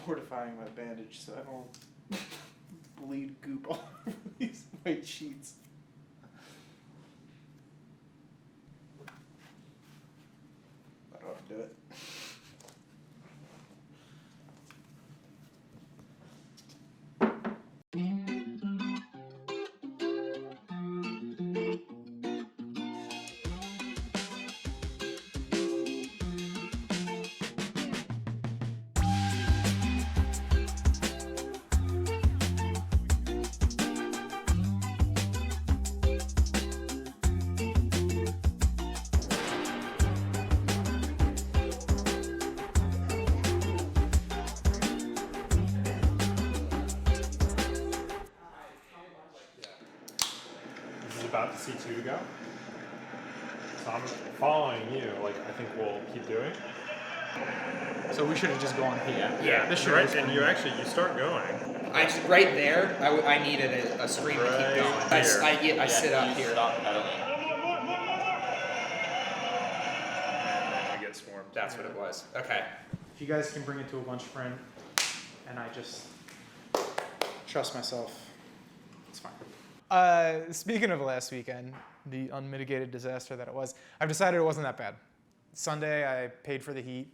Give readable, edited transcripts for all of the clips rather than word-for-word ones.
fortifying my bandage so I don't bleed goop all over these white sheets. I don't have to do it. About to see two to go. So I'm following you, like I think we'll keep doing. So we should have just gone here. Yeah, this right, and you start going. I just, right there, I needed a screen to keep going. I sit up here. And we get swarmed. That's what it was. Okay. If you guys can bring it to a bunch sprint, and I just trust myself, it's fine. Speaking of last weekend, the unmitigated disaster that it was, I've decided it wasn't that bad. Sunday, I paid for the heat,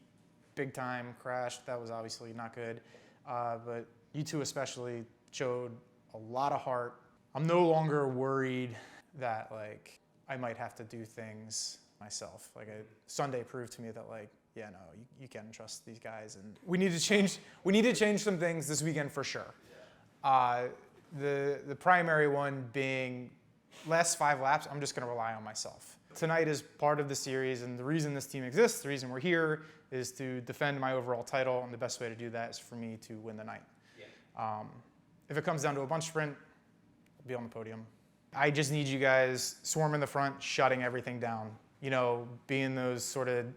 big time, crashed. That was obviously not good. But you two especially showed a lot of heart. I'm no longer worried that like I might have to do things myself. Like Sunday proved to me that like, yeah, no, you can trust these guys, and we need to change some things this weekend for sure. The primary one being last 5 laps, I'm just going to rely on myself. Tonight is part of the series, and the reason this team exists, the reason we're here, is to defend my overall title, and the best way to do that is for me to win the night. Yeah. If it comes down to a bunch sprint, I'll be on the podium. I just need you guys swarming the front, shutting everything down. You know, being those sort of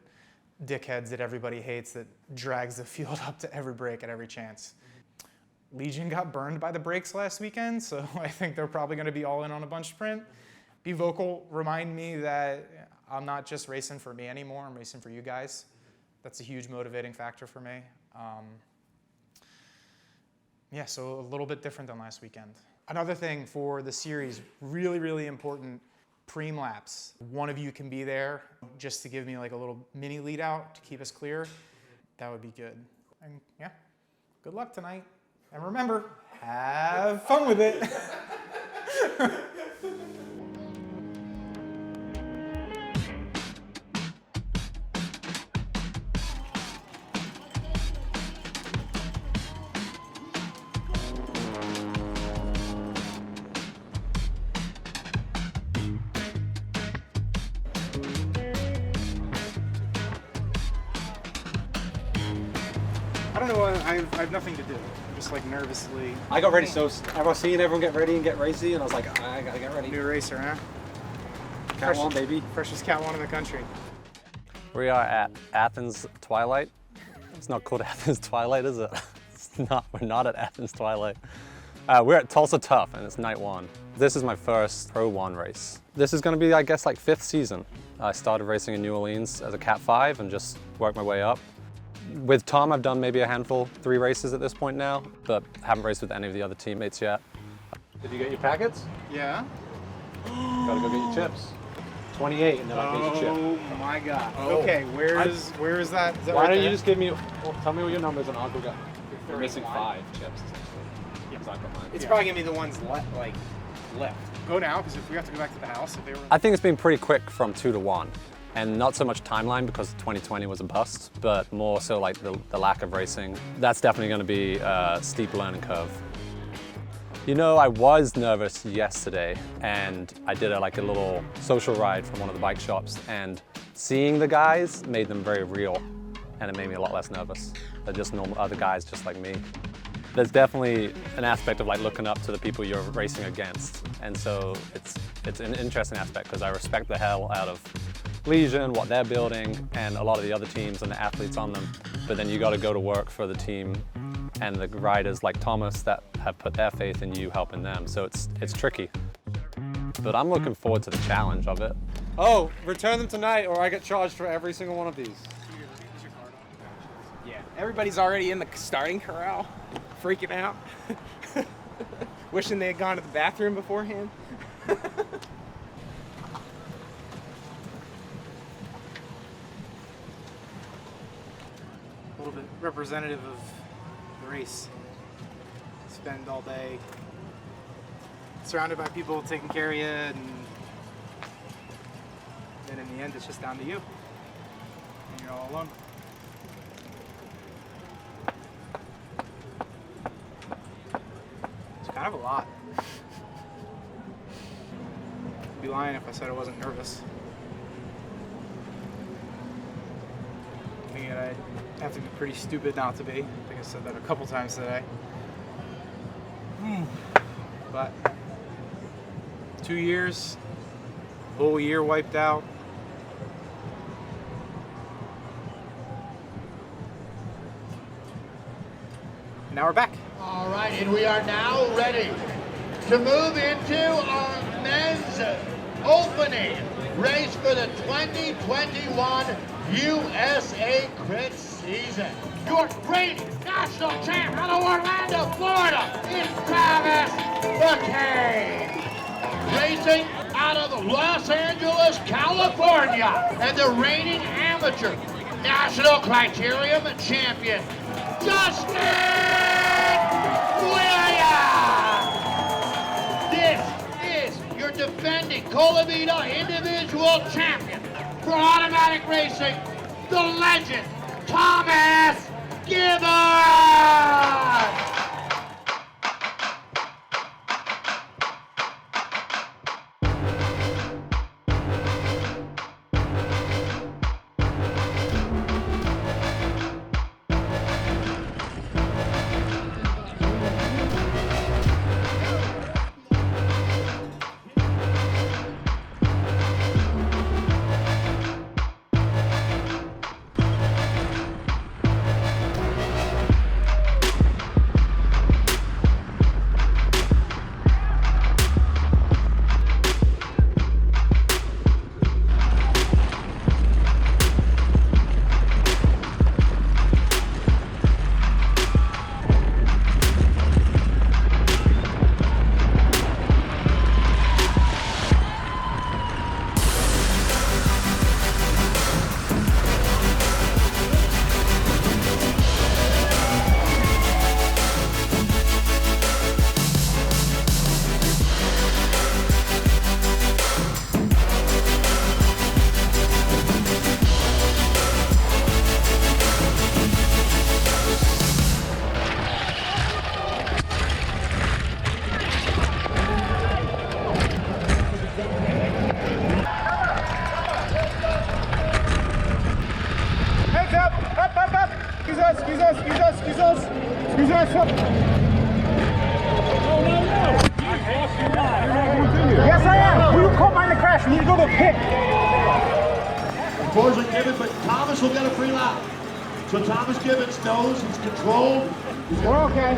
dickheads that everybody hates that drags the field up to every break at every chance. Legion got burned by the brakes last weekend, so I think they're probably going to be all in on a bunch sprint. Be vocal, remind me that I'm not just racing for me anymore, I'm racing for you guys. That's a huge motivating factor for me. Yeah, so a little bit different than last weekend. Another thing for the series, really, really important, preem laps. One of you can be there just to give me like a little mini lead out to keep us clear. That would be good. And yeah, good luck tonight. And remember, have fun with it. I don't know, I have nothing to do. Just like nervously. I got ready, so I was seeing everyone get ready and get racy, and I was like, I gotta get ready. New racer, huh? Cat one, baby. Freshest cat one in the country. We are at Athens Twilight. It's not called Athens Twilight, is it? It's not. We're not at Athens Twilight. We're at Tulsa Tough, and it's night one. This is my first Pro 1 race. This is going to be, I guess, like 5th season. I started racing in New Orleans as a Cat 5 and just worked my way up. With Tom, I've done maybe a handful, 3 races at this point now, but haven't raced with any of the other teammates yet. Did you get your packets? Yeah. Gotta go get your chips. 28, and then I'll get your chip. Oh my God. Okay, where is that? Is that why right don't you there? just give me, tell me what your numbers and I'll go get. You're missing 5 chips, essentially. Yeah. I've got mine. It's probably gonna be the ones left. Go now, because if we have to go back to the house, if they were. I think it's been pretty quick from 2 to 1. And not so much timeline because 2020 was a bust, but more so like the lack of racing. That's definitely going to be a steep learning curve. You know, I was nervous yesterday, and I did a little social ride from one of the bike shops, and seeing the guys made them very real, and it made me a lot less nervous. They're just normal other guys just like me. There's definitely an aspect of like looking up to the people you're racing against, and so it's an interesting aspect because I respect the hell out of Legion, what they're building, and a lot of the other teams and the athletes on them. But then you got to go to work for the team and the riders like Thomas that have put their faith in you helping them. So it's tricky. But I'm looking forward to the challenge of it. Oh, return them tonight or I get charged for every single one of these. Is your card on? Yeah. Everybody's already in the starting corral, freaking out, wishing they had gone to the bathroom beforehand. A little bit representative of the race. Spend all day surrounded by people taking care of you, and then in the end it's just down to you. And you're all alone. It's kind of a lot. I'd be lying if I said I wasn't nervous. I think I'd have to be pretty stupid not to be. I think I said that a couple times today. But 2 years, whole year wiped out. And now we're back. All right, and we are now ready to move into our men's opening race for the 2021 USA Crit season. Your reigning national champ out of Orlando, Florida, is Travis McCain. Racing out of Los Angeles, California, and the reigning amateur national criterium champion, Justin Williams. This is your defending Colavita individual champion for automatic racing, the legend, Thomas Gibbons. Unfortunately, Gibbons, but Thomas will get a free lap. So Thomas Gibbons knows he's controlled. We're okay.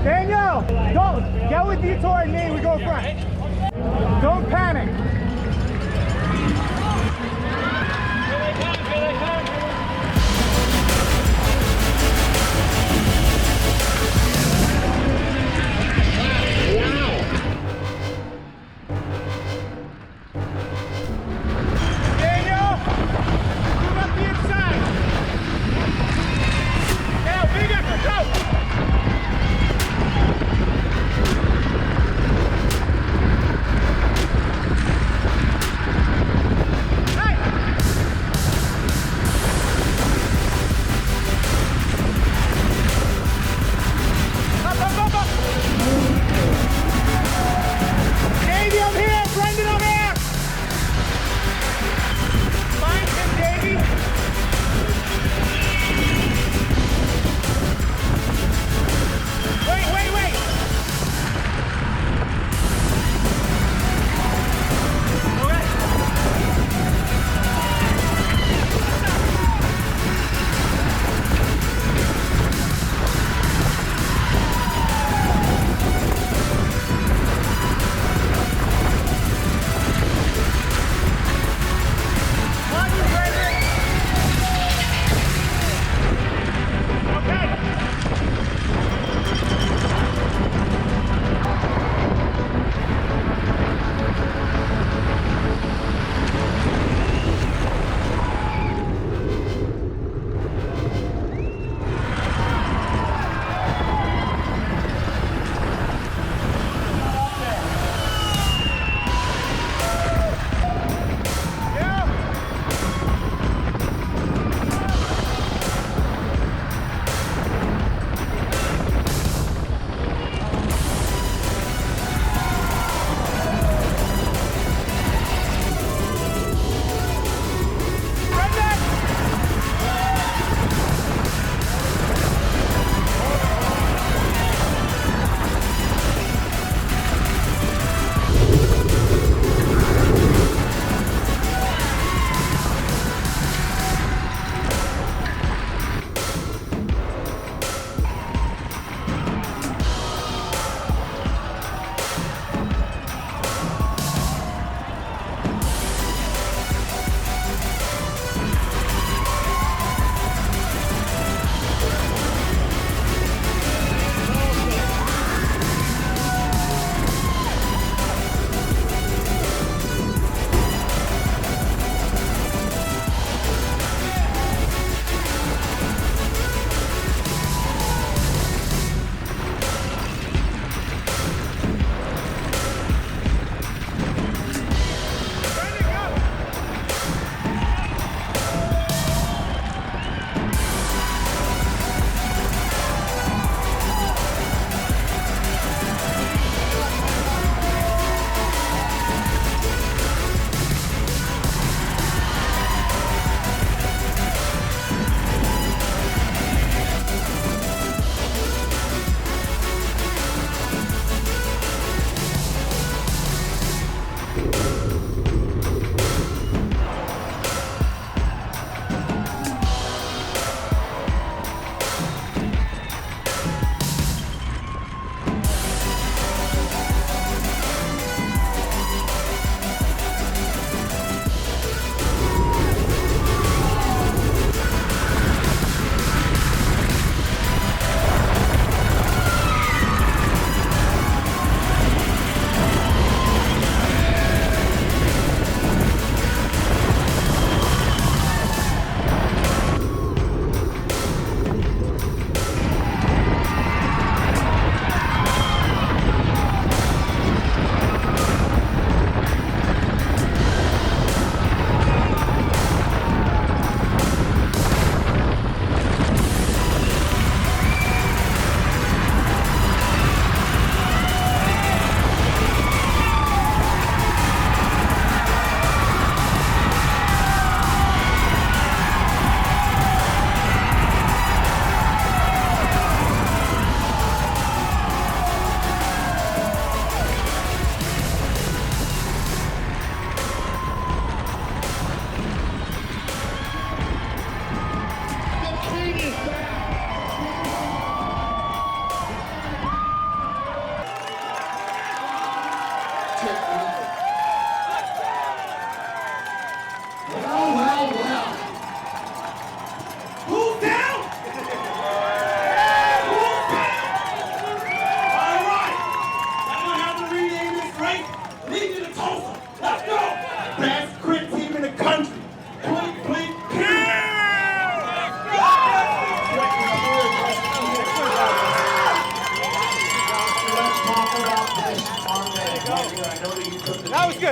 Daniel, Dalton, get with Vitor and me. We go front. Don't panic.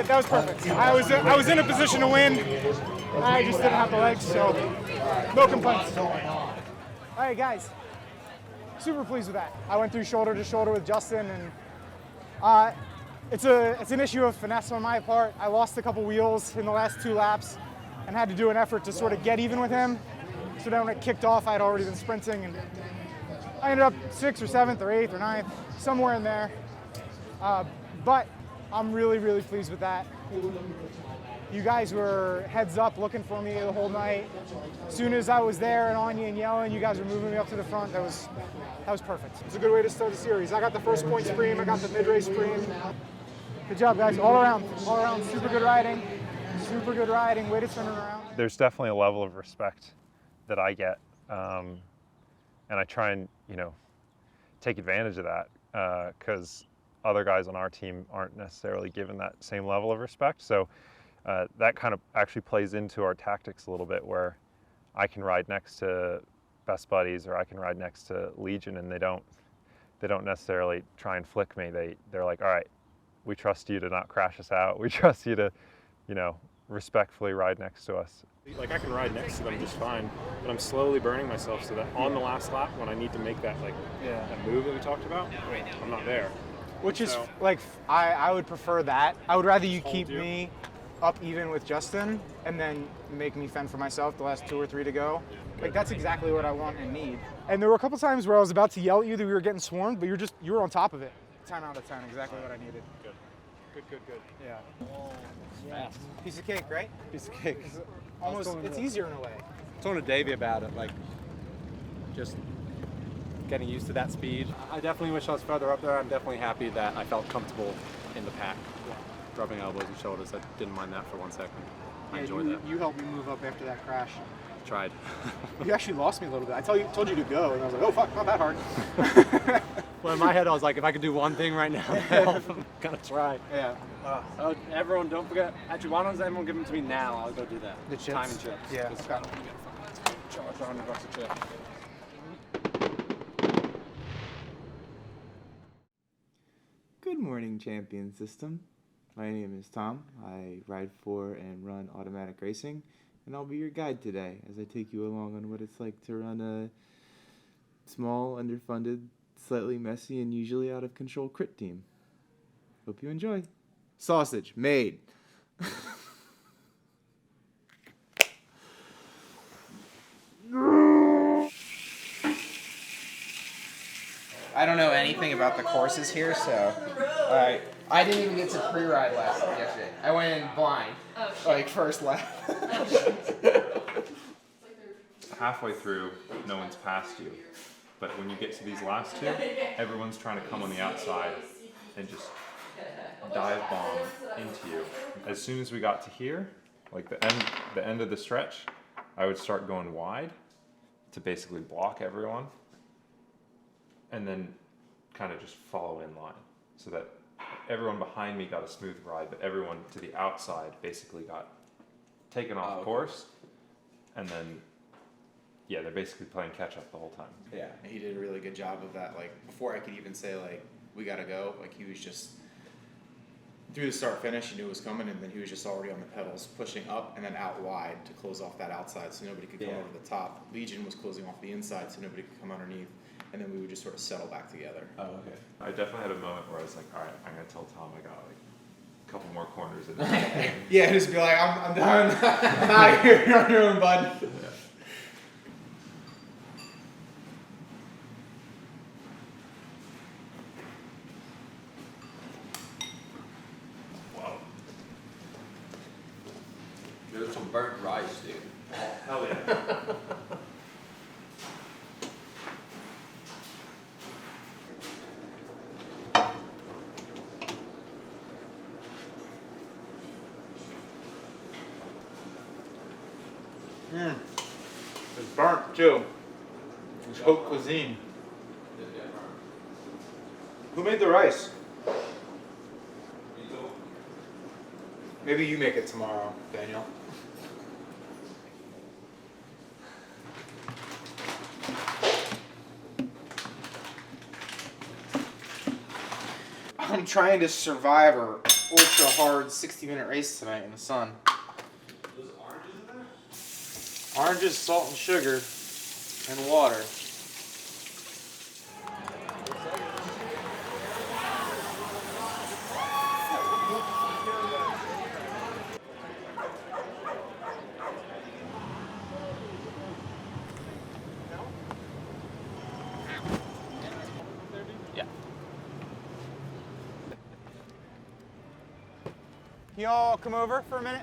good. That was perfect. I was in a position to win. I just didn't have the legs, so no complaints. All right, guys. Super pleased with that. I went through shoulder to shoulder with Justin, and it's an issue of finesse on my part. I lost a couple wheels in the last 2 laps and had to do an effort to sort of get even with him. So then when it kicked off, I had already been sprinting, and I ended up 6th or 7th or 8th or 9th, somewhere in there. But I'm really, really pleased with that. You guys were heads up looking for me the whole night. As soon as I was there and on you and yelling, you guys were moving me up to the front. That was perfect. It's a good way to start the series. I got the first point scream, I got the mid-race scream. Good job, guys, all around, super good riding, way to turn it around. There's definitely a level of respect that I get, and I try and, take advantage of that, because other guys on our team aren't necessarily given that same level of respect. So that kind of actually plays into our tactics a little bit, where I can ride next to Best Buddies or I can ride next to Legion, and they don't necessarily try and flick me. They're like, all right, we trust you to not crash us out. We trust you to, respectfully ride next to us. Like, I can ride next to them just fine, but I'm slowly burning myself so that on the last lap, when I need to make that that move that we talked about, I'm not there. Which is like, I would prefer that. I would rather you keep me up even with Justin and then make me fend for myself the last 2 or 3 to go. Like, that's exactly what I want and need. And there were a couple times where I was about to yell at you that we were getting swarmed, but you were on top of it. 10 out of 10, exactly what I needed. Good. Yeah. Fast. Piece of cake, right? Piece of cake. It's easier in a way. I talked to Davey about it, like, just getting used to that speed. I definitely wish I was further up there. I'm definitely happy that I felt comfortable in the pack. Rubbing elbows and shoulders, I didn't mind that for 1 second. I enjoyed that. You helped me move up after that crash. Tried. You actually lost me a little bit. I told you to go, and I was like, oh fuck, not that hard. Well, in my head, I was like, if I could do one thing right now, I'm gonna try. Yeah. Everyone, don't forget. Actually, why don't everyone give them to me now? I'll go do that. The chips? Time and chips. Yeah. Charge $100 a chip. Good morning, Champion System. My name is Tom. I ride for and run automatic racing, and I'll be your guide today as I take you along on what it's like to run a small, underfunded, slightly messy, and usually out of control crit team. Hope you enjoy. Sausage made. I don't know anything about the courses here, so I didn't even get to pre-ride yesterday. I went in blind, first lap. Halfway through, no one's passed you. But when you get to these last 2, everyone's trying to come on the outside and just dive bomb into you. As soon as we got to here, like the end of the stretch, I would start going wide to basically block everyone, and then kind of just follow in line so that everyone behind me got a smooth ride, but everyone to the outside basically got taken off course, and then they're basically playing catch up the whole time. Yeah, he did a really good job of that. Like, before I could even say, like, we gotta go, like, he was just, through the start finish, he knew it was coming, and then he was just already on the pedals, pushing up and then out wide to close off that outside so nobody could come over the top. Legion was closing off the inside so nobody could come underneath, and then we would just sort of settle back together. Oh, okay. I definitely had a moment where I was like, all right, I'm gonna tell Tom I got like a couple more corners in there. Yeah, just be like, I'm done. I'm out of here. You're on your own, bud. Yeah. There's some burnt rice, dude. Hell yeah. It's burnt too. It's haute cuisine. Who made the rice? Maybe you make it tomorrow, Daniel. I'm trying to survive or ultra hard 60-minute race tonight in the sun. Those oranges in there? Oranges, salt and sugar, and water. Can y'all come over for a minute?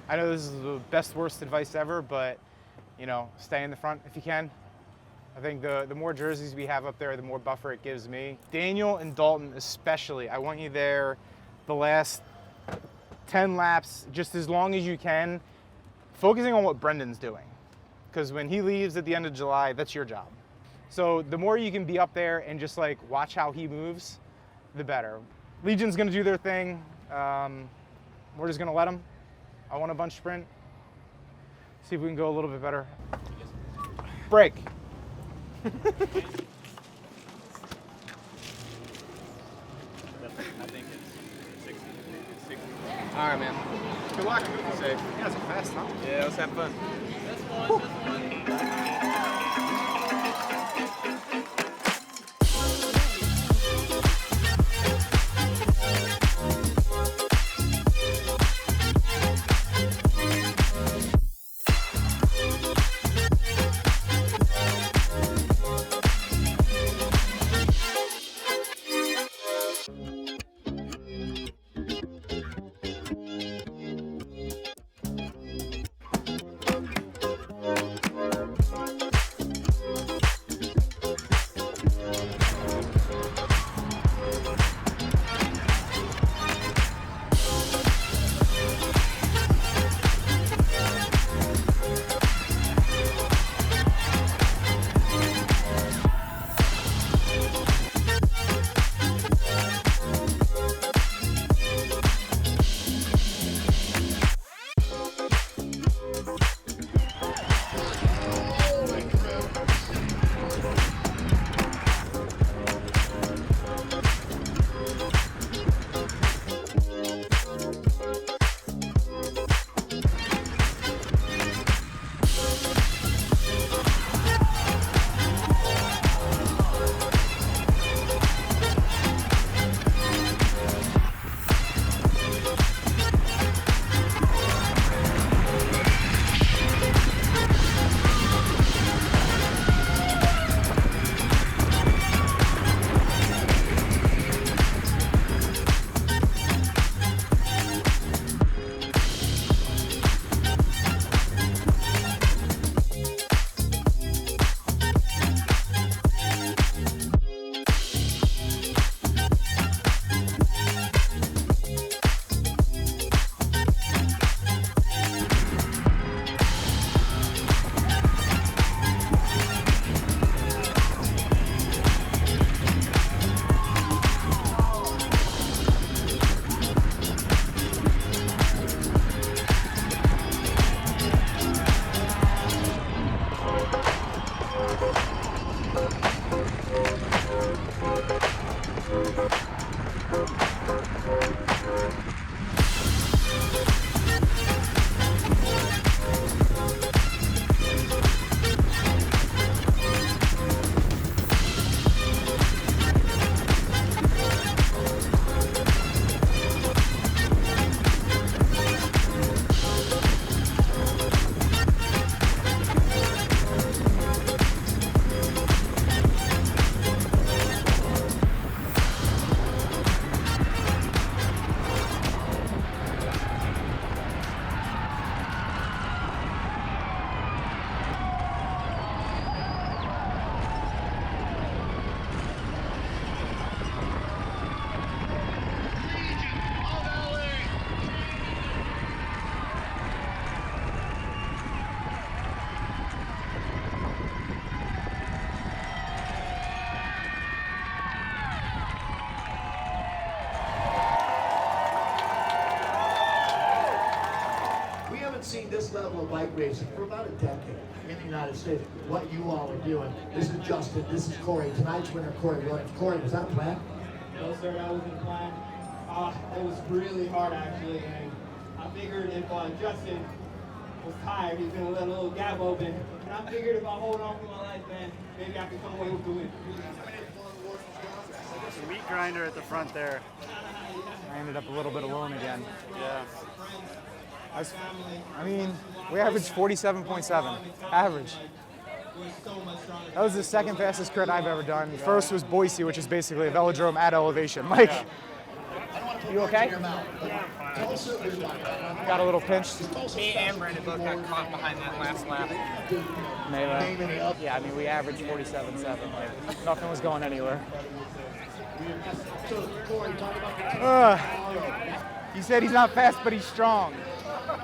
I know this is the best, worst advice ever, but you know, stay in the front if you can. I think the more jerseys we have up there, the more buffer it gives me. Daniel and Dalton especially, I want you there the last 10 laps, just as long as you can, focusing on what Brendan's doing. Because when he leaves at the end of July, that's your job. So the more you can be up there and just like watch how he moves, the better. Legion's gonna do their thing. We're just gonna let them. I want a bunch sprint. See if we can go a little bit better. Break. I think it's 60. All right, man. Good luck. Safe. You guys are fast, huh? Yeah, let's have fun. Seen this level of bike racing for about a decade in the United States. What you all are doing. This is Justin, this is Corey. Tonight's winner, Corey Williams. Corey, was that planned? No, sir, that wasn't the plan. It was really hard, actually, and I figured if Justin was tired, he's gonna let a little gap open, and I figured if I hold on for my life, man, maybe I can come away with the win. There's a meat grinder at the front there. I ended up a little bit alone again. Yeah. I mean, we averaged 47.7, average. That was the second fastest crit I've ever done. First was Boise, which is basically a velodrome at elevation. Like, you okay? Got a little pinch. Me and Brendan both got caught behind that last lap. Yeah, I mean, we averaged 47.7. Like, nothing was going anywhere. He said he's not fast, but he's strong.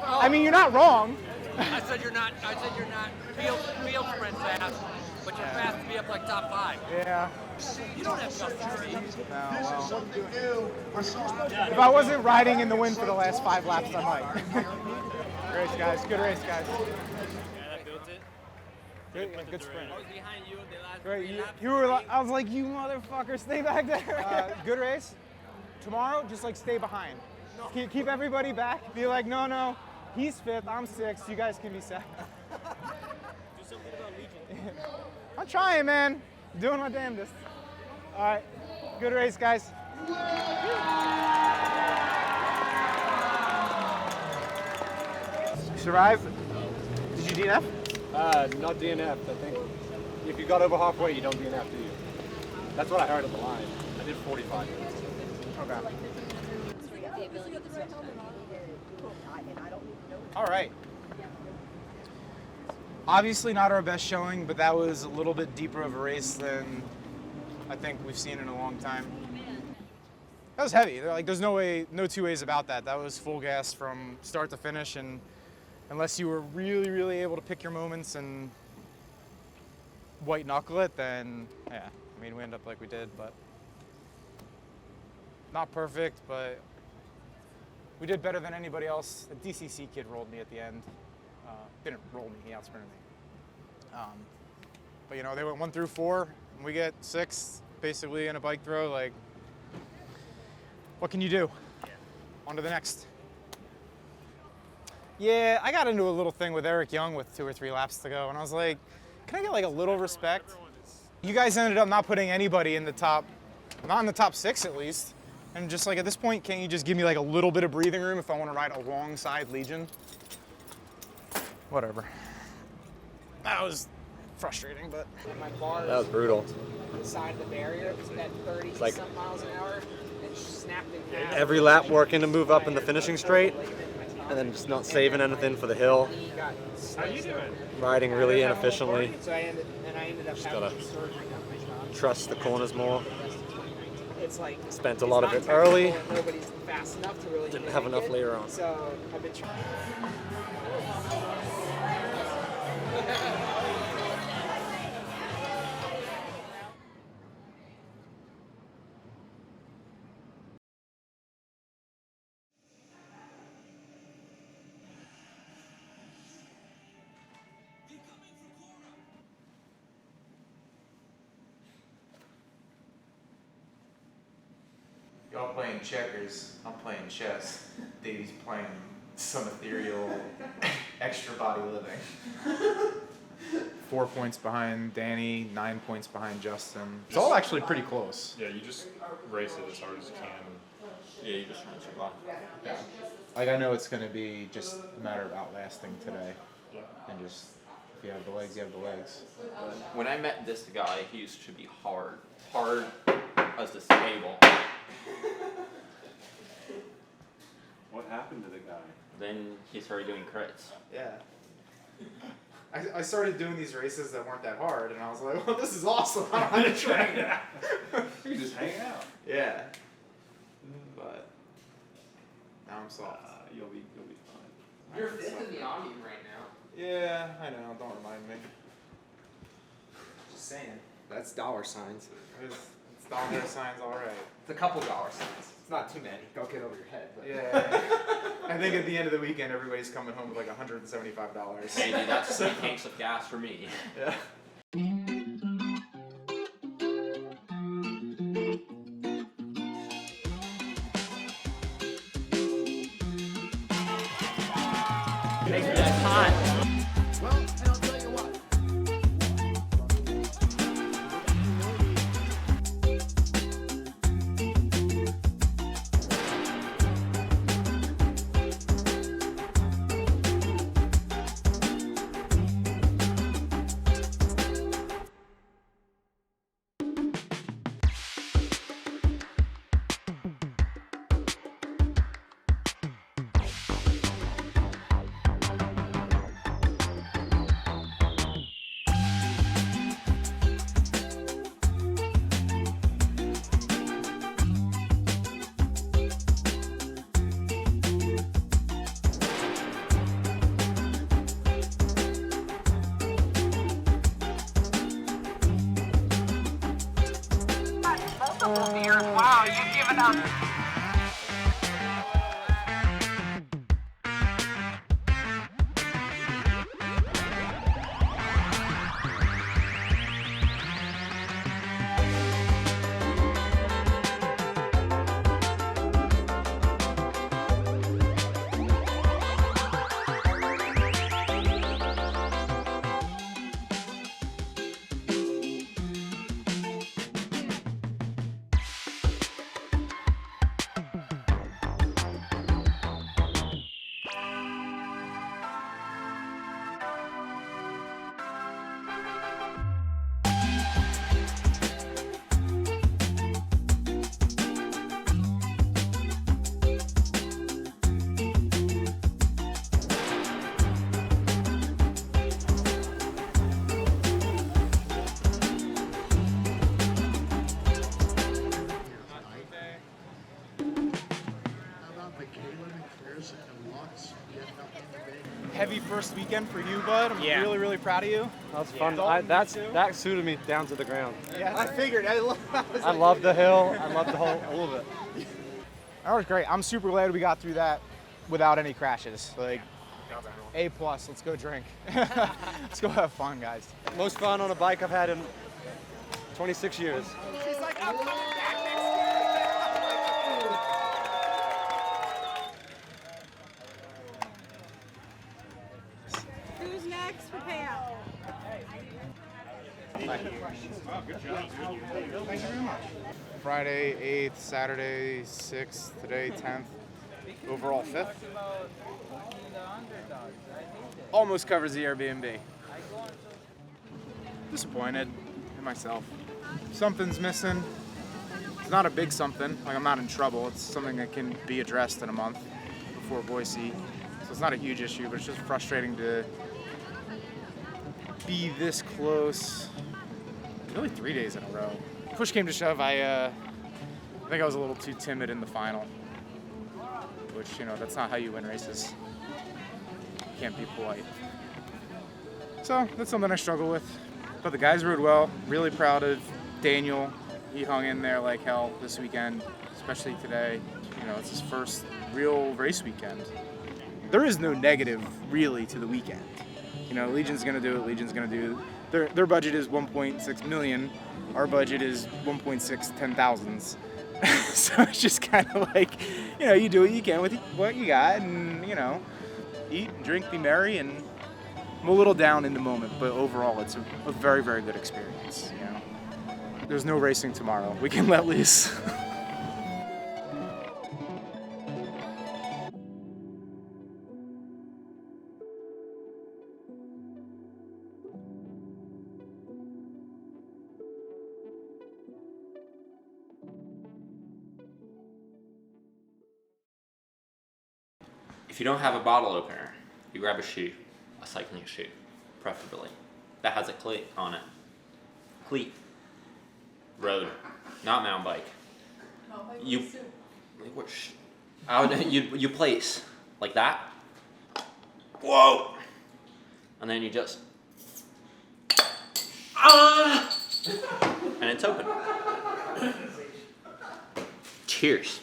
I mean, you're not wrong. I said you're not field sprint fast, but you're fast to be up like top 5. Yeah. You don't have tough speed. If I wasn't riding in the wind for the last 5 laps, I might. Race, guys. Good race, guys. Yeah, that built it. Good sprint. I was behind you the last Great. 3 laps. You were like, I was like, you motherfucker, stay back there. Good race. Tomorrow, just like stay behind. No. Keep everybody back. Be like, no, he's 5th, I'm 6th. You guys can be 7th. Do something about Legion. I'm trying, man. Doing my damnedest. All right. Good race, guys. Survive? Did you DNF? Not DNF. I think if you got over halfway, you don't DNF, do you? That's what I heard at the line. I did 45 minutes. Okay. All right. Obviously not our best showing, but that was a little bit deeper of a race than I think we've seen in a long time. That was heavy. Like, there's no two ways about that. That was full gas from start to finish, and unless you were really, really able to pick your moments and white knuckle it, then yeah, I mean, we end up like we did, but not perfect, but we did better than anybody else. The DCC kid rolled me at the end. Didn't roll me, he outsprinted me. But you know, they went 1 through 4, and we get 6, basically in a bike throw. Like, what can you do? Yeah. On to the next. Yeah, I got into a little thing with Eric Young with 2 or 3 laps to go, and I was like, can I get like a little respect? You guys ended up not putting anybody in the top, not in the top 6 at least. And just like at this point, can't you just give me like a little bit of breathing room if I want to ride alongside Legion? Whatever. That was frustrating, but my bar That was brutal. on the side of the barrier was at 30 like some miles an hour and snapped in half. every lap working to move up in the finishing straight, and then just not saving anything for the hill. How you doing? Riding really inefficiently. So I ended up Just having gotta some surgery on my job. trust the corners more. It's like Spent a it's lot of not it early. technical and nobody's fast enough to really Didn't have make enough it. later on. So I've been trying. Y'all playing checkers, I'm playing chess. Davey's playing some ethereal extra body living. 4 points behind Danny, 9 points behind Justin. It's all actually pretty close. Yeah, you just race it as hard as you can. Yeah, you just trying to survive. Yeah. Like, I know it's going to be just a matter of outlasting today. And just, if you have the legs, you have the legs. When I met this guy, he used to be hard as this table. What happened to the guy? Then he started doing crits. Yeah. I started doing these races that weren't that hard, and I was like, well, this is awesome. I don't want to train. You just hang out. Yeah. But now I'm soft. You'll be fine. You're 5th in the audience right now. Yeah, I know. Don't remind me. Just saying. That's dollar signs. It's dollar signs, all right. It's a couple dollar signs. It's not too many. Don't get over your head. But. Yeah. I think at the end of the weekend, everybody's coming home with like $175. Hey, dude, that's 3 tanks of gas for me. Yeah. Thanks for that hot. Well, and I'll tell you what. Wow, you've given up. Heavy first weekend for you, bud. I'm really, really proud of you. That was fun. Dalton, That suited me down to the ground. Yeah, I figured. I love the hill. I love the whole, all of it. That was great. I'm super glad we got through that without any crashes. Like, A+, let's go drink. Let's go have fun, guys. Most fun on a bike I've had in 26 years. She's like, I'm coming back next year. Who's next for payout? Thank you. Good job. Thank you very much. Friday 8th, Saturday 6th, today 10th, overall 5th. Almost covers the Airbnb. Disappointed in myself. Something's missing. It's not a big something, like I'm not in trouble. It's something that can be addressed in a month before Boise. So it's not a huge issue, but it's just frustrating to be this close. Really 3 days in a row. Push came to shove, I think I was a little too timid in the final, which, you know, that's not how you win races. You can't be polite. So that's something I struggle with. But the guys rode well. Really proud of Daniel. He hung in there like hell this weekend, especially today. You know, it's his first real race weekend. There is no negative really to the weekend. You know, Legion's gonna do what Legion's gonna do. Their budget is 1.6 million. Our budget is 1.6 10,000s. So it's just kind of like, you know, you do what you can with what you got, and, you know, eat and drink, be merry, and I'm a little down in the moment, but overall it's a very, very good experience, you know. There's no racing tomorrow. We can let loose. If you don't have a bottle opener, you grab a shoe, a cycling shoe, preferably, that has a cleat on it. Cleat. Road, not mountain bike. You place like that. Whoa! And then you just and it's open. Cheers.